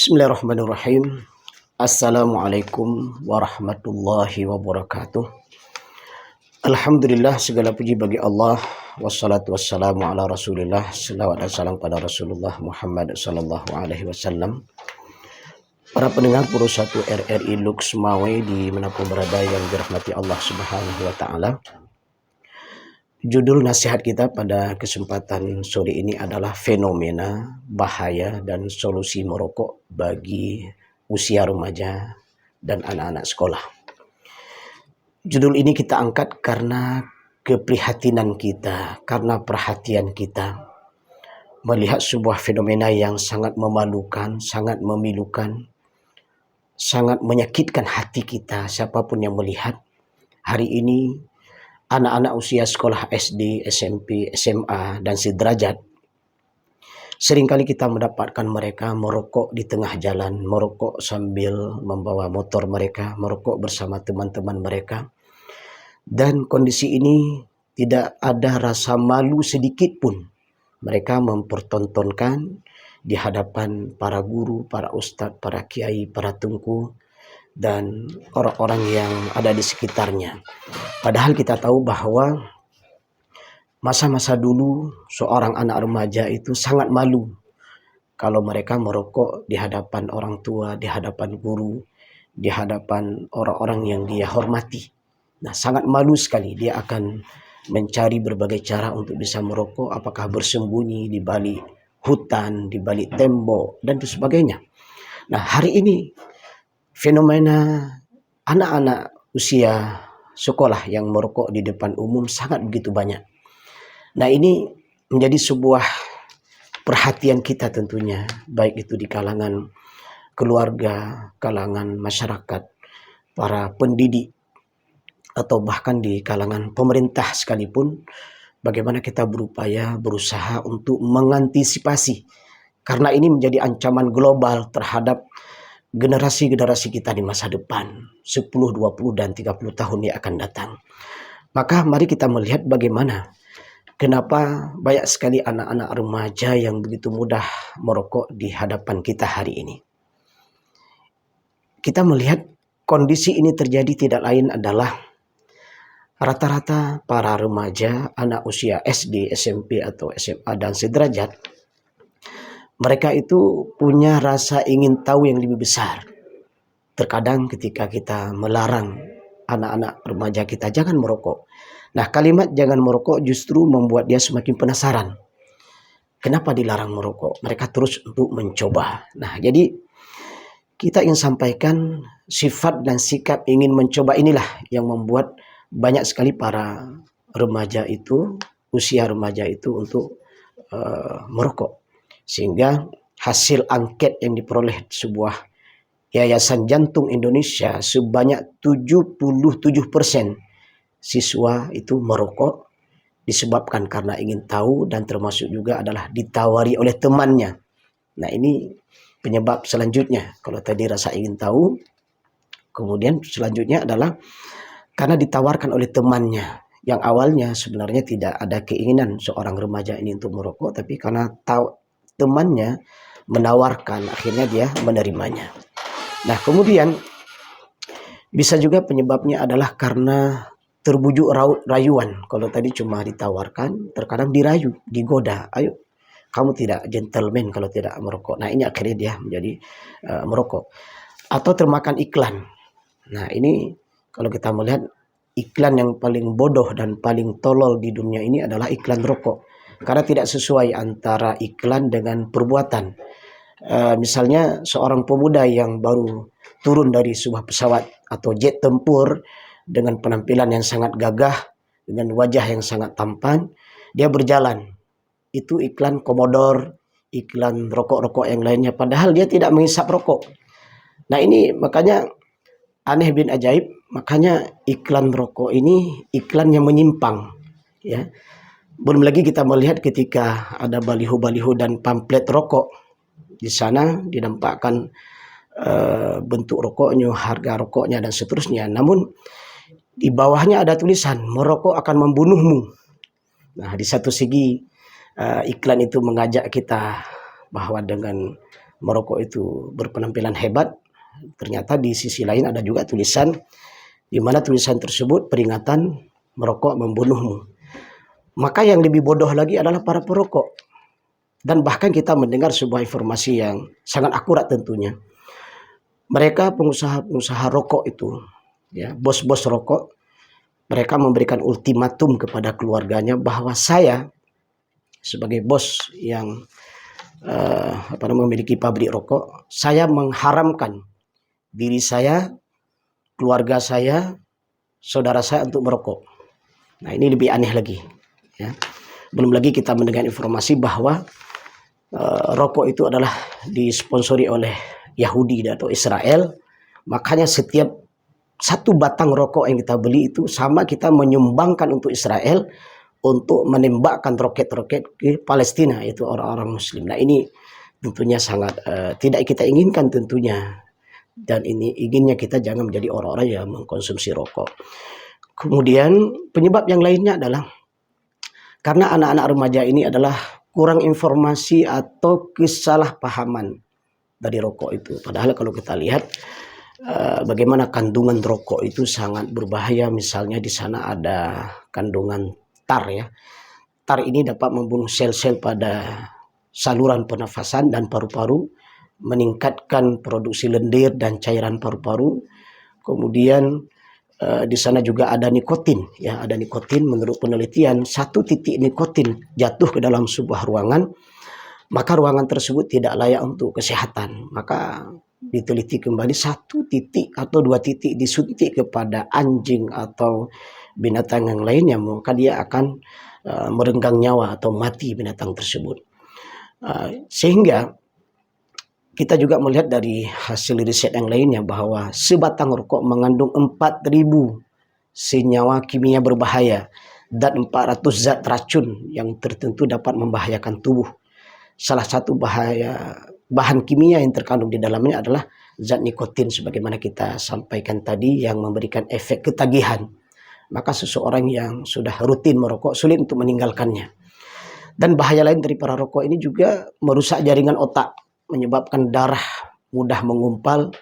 Bismillahirrahmanirrahim. Assalamualaikum warahmatullahi wabarakatuh. Alhamdulillah, segala puji bagi Allah. Wassalatu wassalamu ala Rasulillah. Selawat dan salam pada Rasulullah Muhammad sallallahu alaihi wasallam. Para pendengar Puru 1 RRI Lux Mawai dimanapun berada yang dirahmati Allah Subhanahu wa taala. Judul nasihat kita pada kesempatan sore ini adalah fenomena, bahaya, dan solusi merokok bagi usia remaja dan anak-anak sekolah. Judul ini kita angkat karena keprihatinan kita, karena perhatian kita melihat sebuah fenomena yang sangat memalukan, sangat memilukan, sangat menyakitkan hati kita siapapun yang melihat. Hari ini anak-anak usia sekolah SD, SMP, SMA, dan sederajat, seringkali kita mendapatkan mereka merokok di tengah jalan, merokok sambil membawa motor mereka, merokok bersama teman-teman mereka. Dan kondisi ini tidak ada rasa malu sedikit pun. Mereka mempertontonkan di hadapan para guru, para ustadz, para kiai, para tungku, dan orang-orang yang ada di sekitarnya. Padahal kita tahu bahwa masa-masa dulu seorang anak remaja itu sangat malu kalau mereka merokok di hadapan orang tua, di hadapan guru, di hadapan orang-orang yang dia hormati. Nah, sangat malu sekali. Dia akan mencari berbagai cara untuk bisa merokok, apakah bersembunyi di balik hutan, di balik tembok, dan sebagainya. Nah, hari ini fenomena anak-anak usia sekolah yang merokok di depan umum sangat begitu banyak. Nah, ini menjadi sebuah perhatian kita tentunya, baik itu di kalangan keluarga, kalangan masyarakat, para pendidik, atau bahkan di kalangan pemerintah sekalipun, bagaimana kita berusaha untuk mengantisipasi, karena ini menjadi ancaman global terhadap generasi-generasi kita di masa depan, 10, 20, dan 30 tahun yang akan datang. Maka mari kita melihat bagaimana, kenapa banyak sekali anak-anak remaja yang begitu mudah merokok di hadapan kita hari ini. Kita melihat kondisi ini terjadi tidak lain adalah rata-rata para remaja, anak usia SD, SMP, atau SMA, dan sederajat, mereka itu punya rasa ingin tahu yang lebih besar. Terkadang ketika kita melarang anak-anak remaja kita jangan merokok. Nah, kalimat jangan merokok justru membuat dia semakin penasaran. Kenapa dilarang merokok? Mereka terus untuk mencoba. Nah, jadi kita ingin sampaikan sifat dan sikap ingin mencoba inilah yang membuat banyak sekali para remaja itu, usia remaja itu untuk merokok. Sehingga hasil angket yang diperoleh sebuah Yayasan Jantung Indonesia, sebanyak 77% siswa itu merokok disebabkan karena ingin tahu, dan termasuk juga adalah ditawari oleh temannya. Nah, ini penyebab selanjutnya. Kalau tadi rasa ingin tahu, kemudian selanjutnya adalah karena ditawarkan oleh temannya, yang awalnya sebenarnya tidak ada keinginan seorang remaja ini untuk merokok, tapi karena temannya menawarkan, akhirnya dia menerimanya. Nah, kemudian bisa juga penyebabnya adalah karena terbujuk rayuan. Kalau tadi cuma ditawarkan, terkadang dirayu, digoda. Ayo, kamu tidak gentleman kalau tidak merokok. Nah, ini akhirnya dia menjadi merokok. Atau termakan iklan. Nah, ini kalau kita melihat iklan yang paling bodoh dan paling tolol di dunia ini adalah iklan rokok. Karena tidak sesuai antara iklan dengan perbuatan. Misalnya seorang pemuda yang baru turun dari sebuah pesawat atau jet tempur dengan penampilan yang sangat gagah, dengan wajah yang sangat tampan, dia berjalan. Itu iklan Commodore, iklan rokok-rokok yang lainnya, padahal dia tidak menghisap rokok. Nah, ini makanya aneh bin ajaib, makanya iklan rokok ini iklan yang menyimpang, ya. Belum lagi kita melihat ketika ada baliho-baliho dan pamflet rokok, di sana dinampakkan bentuk rokoknya, harga rokoknya, dan seterusnya. Namun di bawahnya ada tulisan merokok akan membunuhmu. Nah, di satu segi iklan itu mengajak kita bahwa dengan merokok itu berpenampilan hebat. Ternyata di sisi lain ada juga tulisan di mana tulisan tersebut peringatan merokok membunuhmu. Maka yang lebih bodoh lagi adalah para perokok. Dan bahkan kita mendengar sebuah informasi yang sangat akurat tentunya. Mereka pengusaha-pengusaha rokok itu, ya, bos-bos rokok, mereka memberikan ultimatum kepada keluarganya bahwa saya sebagai bos yang memiliki pabrik rokok, saya mengharamkan diri saya, keluarga saya, saudara saya untuk merokok. Nah, ini lebih aneh lagi, ya. Belum lagi kita mendengar informasi bahwa rokok itu adalah disponsori oleh Yahudi atau Israel. Makanya setiap satu batang rokok yang kita beli itu sama kita menyumbangkan untuk Israel untuk menembakkan roket-roket ke Palestina, itu orang-orang Muslim. Nah, ini tentunya sangat tidak kita inginkan tentunya. Dan ini inginnya kita jangan menjadi orang-orang yang mengkonsumsi rokok. Kemudian penyebab yang lainnya adalah karena anak-anak remaja ini adalah kurang informasi atau kesalahpahaman dari rokok itu. Padahal kalau kita lihat bagaimana kandungan rokok itu sangat berbahaya. Misalnya di sana ada kandungan tar, ya. Tar ini dapat membunuh sel-sel pada saluran pernafasan dan paru-paru, meningkatkan produksi lendir dan cairan paru-paru. Kemudian di sana juga ada nikotin, ya, ada nikotin. Menurut penelitian, 1 titik nikotin jatuh ke dalam sebuah ruangan, maka ruangan tersebut tidak layak untuk kesehatan. Maka diteliti kembali 1 titik atau 2 titik disuntik kepada anjing atau binatang yang lainnya, maka dia akan merenggang nyawa atau mati binatang tersebut. Sehingga kita juga melihat dari hasil riset yang lainnya bahwa sebatang rokok mengandung 4.000 senyawa kimia berbahaya dan 400 zat racun yang tertentu dapat membahayakan tubuh. Salah satu bahan kimia yang terkandung di dalamnya adalah zat nikotin sebagaimana kita sampaikan tadi, yang memberikan efek ketagihan. Maka seseorang yang sudah rutin merokok sulit untuk meninggalkannya. Dan bahaya lain dari para rokok ini juga merusak jaringan otak, menyebabkan darah mudah mengumpal,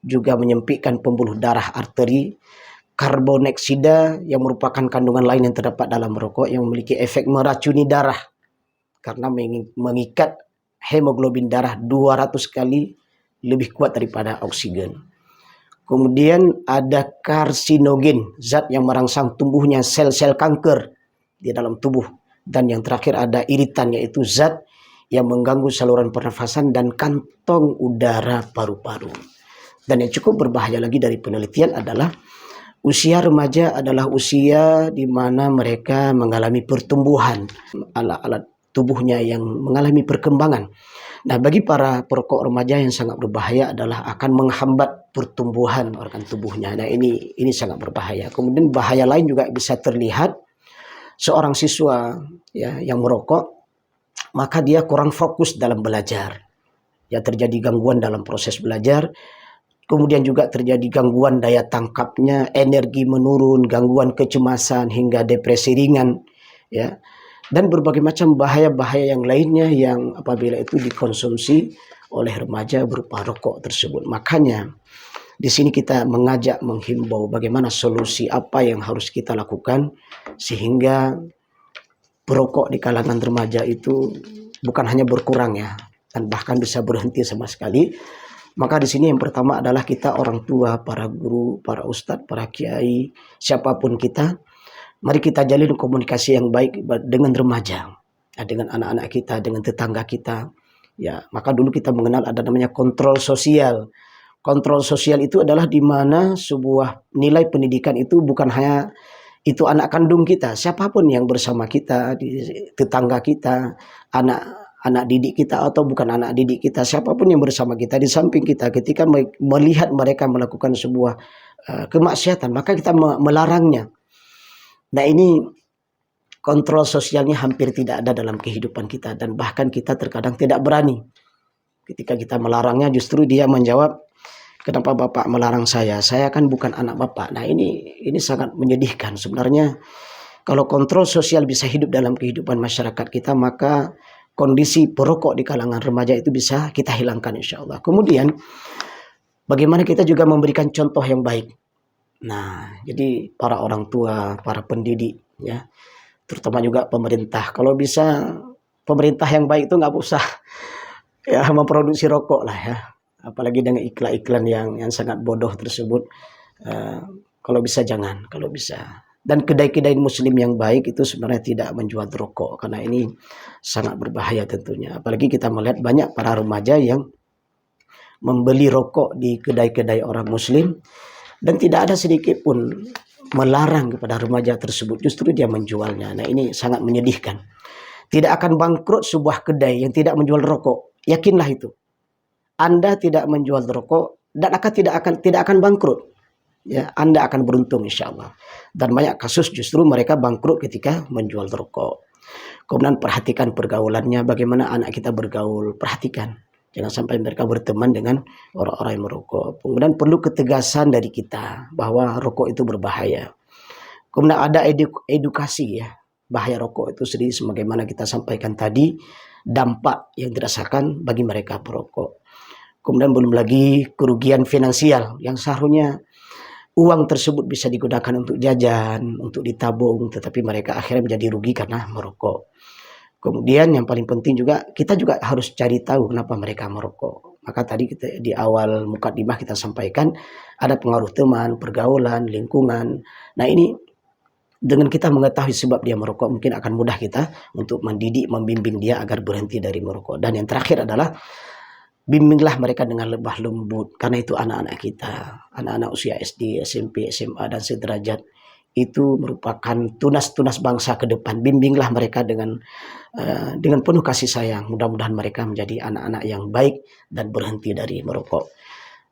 juga menyempitkan pembuluh darah arteri. Karboneksida yang merupakan kandungan lain yang terdapat dalam rokok yang memiliki efek meracuni darah karena mengikat hemoglobin darah 200 kali lebih kuat daripada oksigen. Kemudian ada karsinogen, zat yang merangsang tumbuhnya sel-sel kanker di dalam tubuh. Dan yang terakhir ada iritan, yaitu zat yang mengganggu saluran pernafasan dan kantong udara paru-paru. Dan yang cukup berbahaya lagi dari penelitian adalah usia remaja adalah usia di mana mereka mengalami pertumbuhan, alat-alat tubuhnya yang mengalami perkembangan. Nah, bagi para perokok remaja yang sangat berbahaya adalah akan menghambat pertumbuhan organ tubuhnya. Nah, ini sangat berbahaya. Kemudian bahaya lain juga bisa terlihat, seorang siswa, ya, yang merokok, maka dia kurang fokus dalam belajar. Ya, terjadi gangguan dalam proses belajar. Kemudian juga terjadi gangguan daya tangkapnya, energi menurun, gangguan kecemasan hingga depresi ringan, ya. Dan berbagai macam bahaya-bahaya yang lainnya yang apabila itu dikonsumsi oleh remaja berupa rokok tersebut. Makanya di sini kita menghimbau bagaimana solusi apa yang harus kita lakukan sehingga perokok di kalangan remaja itu bukan hanya berkurang, ya, dan bahkan bisa berhenti sama sekali. Maka di sini yang pertama adalah kita orang tua, para guru, para ustadz, para kiai, siapapun kita, mari kita jalin komunikasi yang baik dengan remaja, ya, dengan anak-anak kita, dengan tetangga kita. Ya, maka dulu kita mengenal ada namanya kontrol sosial. Kontrol sosial itu adalah di mana sebuah nilai pendidikan itu bukan hanya itu anak kandung kita, siapapun yang bersama kita, di tetangga kita, anak didik kita atau bukan anak didik kita, siapapun yang bersama kita, di samping kita, ketika melihat mereka melakukan sebuah kemaksiatan, maka kita melarangnya. Nah, ini kontrol sosialnya hampir tidak ada dalam kehidupan kita, dan bahkan kita terkadang tidak berani. Ketika kita melarangnya, justru dia menjawab, kenapa Bapak melarang saya? Saya kan bukan anak Bapak. Nah, ini sangat menyedihkan. Sebenarnya kalau kontrol sosial bisa hidup dalam kehidupan masyarakat kita, maka kondisi perokok di kalangan remaja itu bisa kita hilangkan insya Allah. Kemudian bagaimana kita juga memberikan contoh yang baik. Nah, jadi para orang tua, para pendidik, ya, terutama juga pemerintah. Kalau bisa pemerintah yang baik itu nggak usah ya memproduksi rokok lah ya. Apalagi dengan iklan-iklan yang sangat bodoh tersebut. Kalau bisa jangan, kalau bisa. Dan kedai-kedai muslim yang baik itu sebenarnya tidak menjual rokok karena ini sangat berbahaya tentunya. Apalagi kita melihat banyak para remaja yang membeli rokok di kedai-kedai orang muslim dan tidak ada sedikit pun melarang kepada remaja tersebut, justru dia menjualnya. Nah, ini sangat menyedihkan. Tidak akan bangkrut sebuah kedai yang tidak menjual rokok. Yakinlah itu. Anda tidak menjual rokok dan tidak akan bangkrut. Ya, Anda akan beruntung insya Allah. Dan banyak kasus justru mereka bangkrut ketika menjual rokok. Kemudian perhatikan pergaulannya, bagaimana anak kita bergaul, perhatikan. Jangan sampai mereka berteman dengan orang-orang yang merokok. Kemudian perlu ketegasan dari kita bahwa rokok itu berbahaya. Kemudian ada edukasi ya, bahaya rokok itu sendiri sebagaimana kita sampaikan tadi, dampak yang dirasakan bagi mereka perokok. Kemudian belum lagi kerugian finansial yang seharusnya uang tersebut bisa digunakan untuk jajan, untuk ditabung, tetapi mereka akhirnya menjadi rugi karena merokok. Kemudian yang paling penting juga, kita juga harus cari tahu kenapa mereka merokok. Maka tadi kita di awal mukadimah kita sampaikan, ada pengaruh teman, pergaulan, lingkungan. Nah ini dengan kita mengetahui sebab dia merokok, mungkin akan mudah kita untuk mendidik, membimbing dia agar berhenti dari merokok. Dan yang terakhir adalah, bimbinglah mereka dengan lemah lembut, karena itu anak-anak kita, anak-anak usia SD, SMP, SMA, dan sederajat, itu merupakan tunas-tunas bangsa ke depan. Bimbinglah mereka dengan penuh kasih sayang. Mudah-mudahan mereka menjadi anak-anak yang baik dan berhenti dari merokok.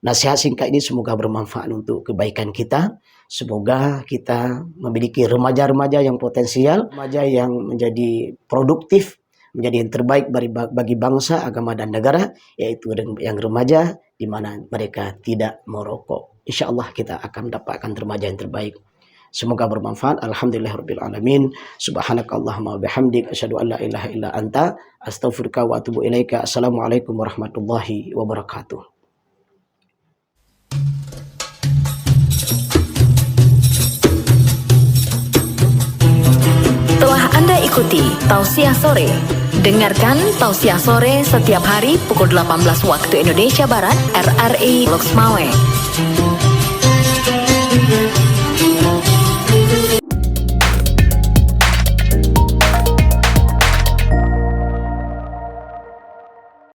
Nasihat singkat ini semoga bermanfaat untuk kebaikan kita. Semoga kita memiliki remaja-remaja yang potensial, remaja yang menjadi produktif, menjadi yang terbaik bagi bangsa, agama, dan negara, yaitu yang remaja di mana mereka tidak merokok. Insya Allah kita akan mendapatkan remaja yang terbaik. Semoga bermanfaat. Alhamdulillahirabbil alamin. Subhanakallahumma wabihamdik, asyhadu an la ilaha illa anta, astaghfiruka wa atubu ilaika. Assalamualaikum warahmatullahi wabarakatuh. Telah Anda ikuti Tausiah Sore. Dengarkan Tausiah Sore setiap hari pukul 18 waktu Indonesia Barat, RRI Loks Maweng.